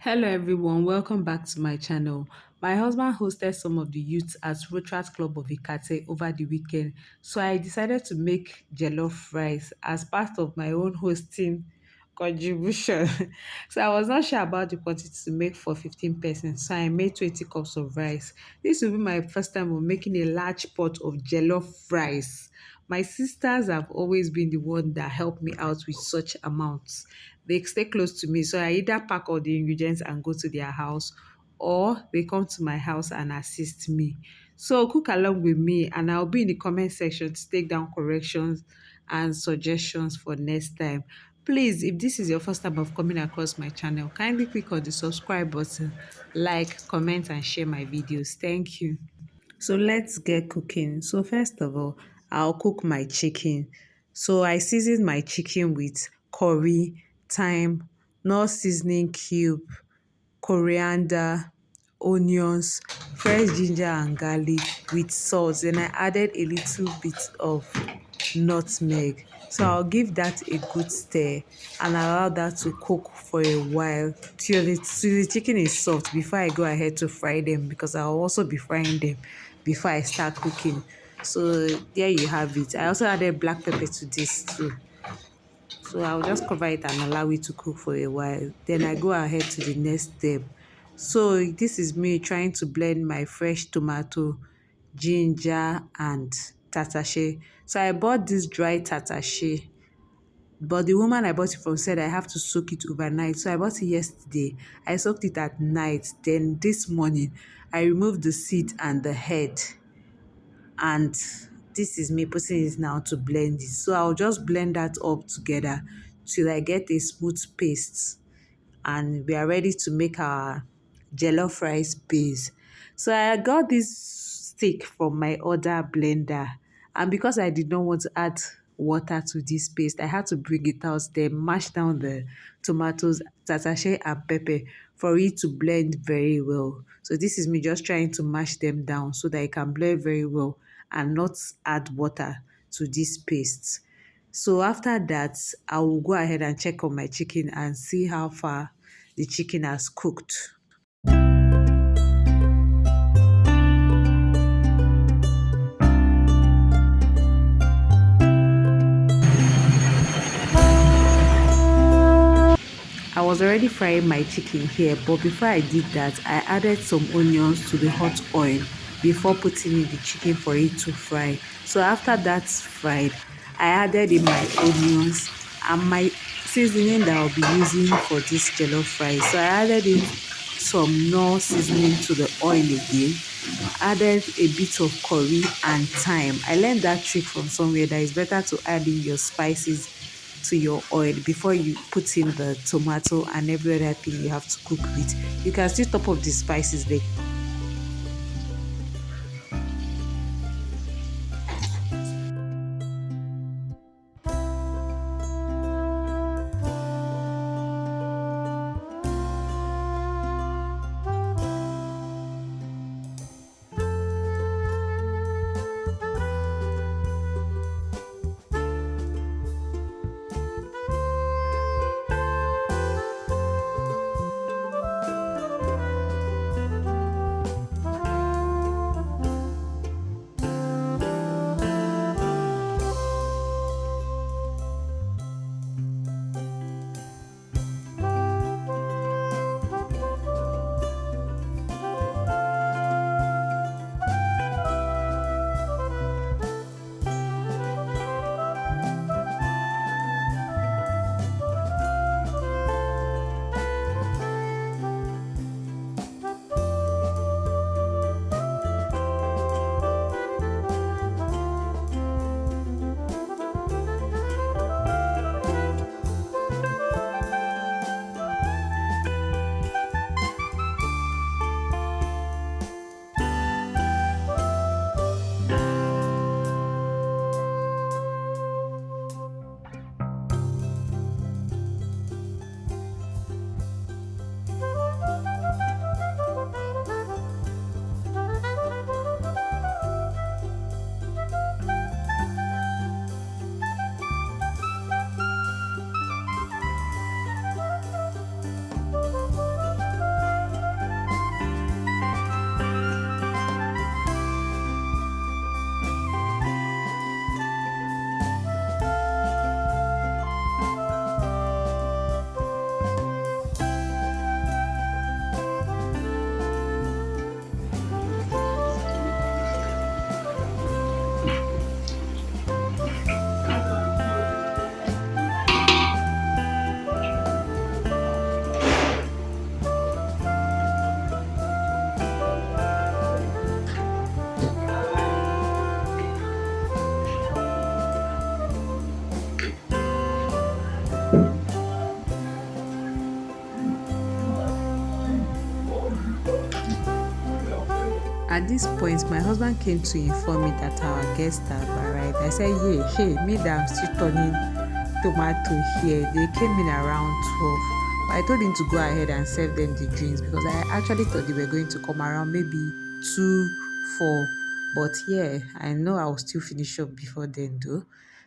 Hello everyone, welcome back to my channel. My husband hosted some of the youths at Rotaract Club of Ikate over the weekend, so I decided to make jollof rice as part of my own hosting contribution. So I was not sure about the quantity to make for 15 persons, so I made 20 cups of rice. This will be my first time of making a large pot of jollof rice. My sisters have always been the one that help me out with such amounts. They stay close to me, so I either pack all the ingredients and go to their house, or they come to my house and assist me. So cook along with me, and I'll be in the comment section to take down corrections and suggestions for next time. Please, if this is your first time of coming across my channel, kindly click on the subscribe button, like, comment, and share my videos. Thank you. So let's get cooking. So first of all, I'll cook my chicken. So I season my chicken with curry, thyme, nut seasoning cube, coriander, onions, fresh ginger and garlic with salt. Then I added a little bit of nutmeg. So I'll give that a good stir and allow that to cook for a while till the chicken is soft before I go ahead to fry them, because I'll also be frying them before I start cooking. So there you have it. I also added black pepper to this too. So I'll just cover it and allow it to cook for a while. Then I go ahead to the next step. So this is me trying to blend my fresh tomato, ginger, and tatashe. So I bought this dry tatashe, but the woman I bought it from said I have to soak it overnight. So I bought it yesterday. I soaked it at night. Then this morning, I removed the seed and the head, and this is me putting it now to blend it. So I'll just blend that up together till I get a smooth paste, and we are ready to make our jollof rice base. So I got this stick from my other blender, and because I did not want to add water to this paste, I had to bring it out, then mash down the tomatoes, tatashe, and pepper for it to blend very well. So this is me just trying to mash them down so that it can blend very well and not add water to this paste. So after that, I will go ahead and check on my chicken and see how far the chicken has cooked. I was already frying my chicken here, but before I did that, I added some onions to the hot oil before putting in the chicken for it to fry. So after that's fried, I added in my onions and my seasoning that I'll be using for this jollof rice. So I added in some more seasoning to the oil again, added a bit of curry and thyme. I learned that trick from somewhere that it's better to add in your spices to your oil before you put in the tomato and every other thing you have to cook with. You can still top up the spices there. At this point, my husband came to inform me that our guests have arrived. I said, yeah, hey, me that I'm still turning tomato here. They came in around 12. But I told him to go ahead and serve them the drinks because I actually thought they were going to come around maybe 2, 4. But yeah, I know I'll still finish up before then though.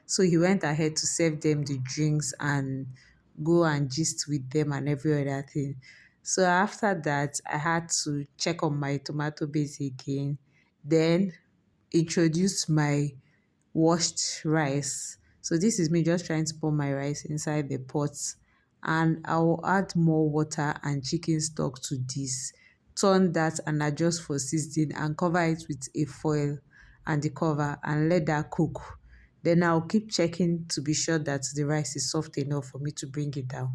So he went ahead to serve them the drinks and go and gist with them and every other thing. So after that, I had to check on my tomato base again, then introduce my washed rice. So this is me just trying to pour my rice inside the pot, and I will add more water and chicken stock to this. Turn that and adjust for seasoning and cover it with a foil and the cover and let that cook. Then I'll keep checking to be sure that the rice is soft enough for me to bring it down.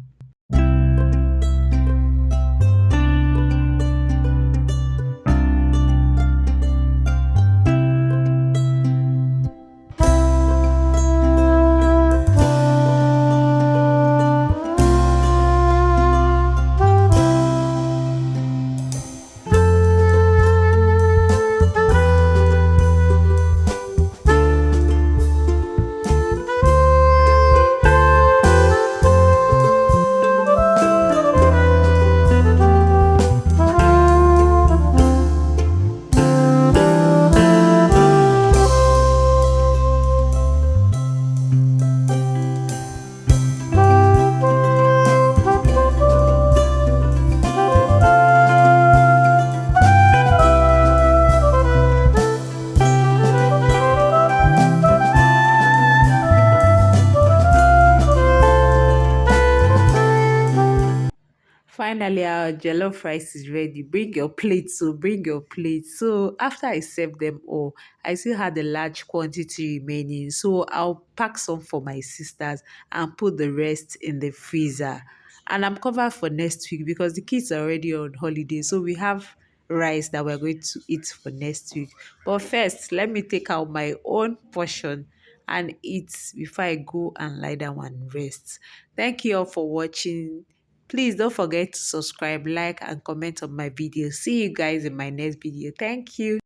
Finally, our jollof rice is ready. Bring your plate. So bring your plate. So after I served them all, I still had a large quantity remaining. So I'll pack some for my sisters and put the rest in the freezer. And I'm covered for next week because the kids are already on holiday. So we have rice that we're going to eat for next week. But first, let me take out my own portion and eat before I go and lie down and rest. Thank you all for watching. Please don't forget to subscribe, like, and comment on my video. See you guys in my next video. Thank you.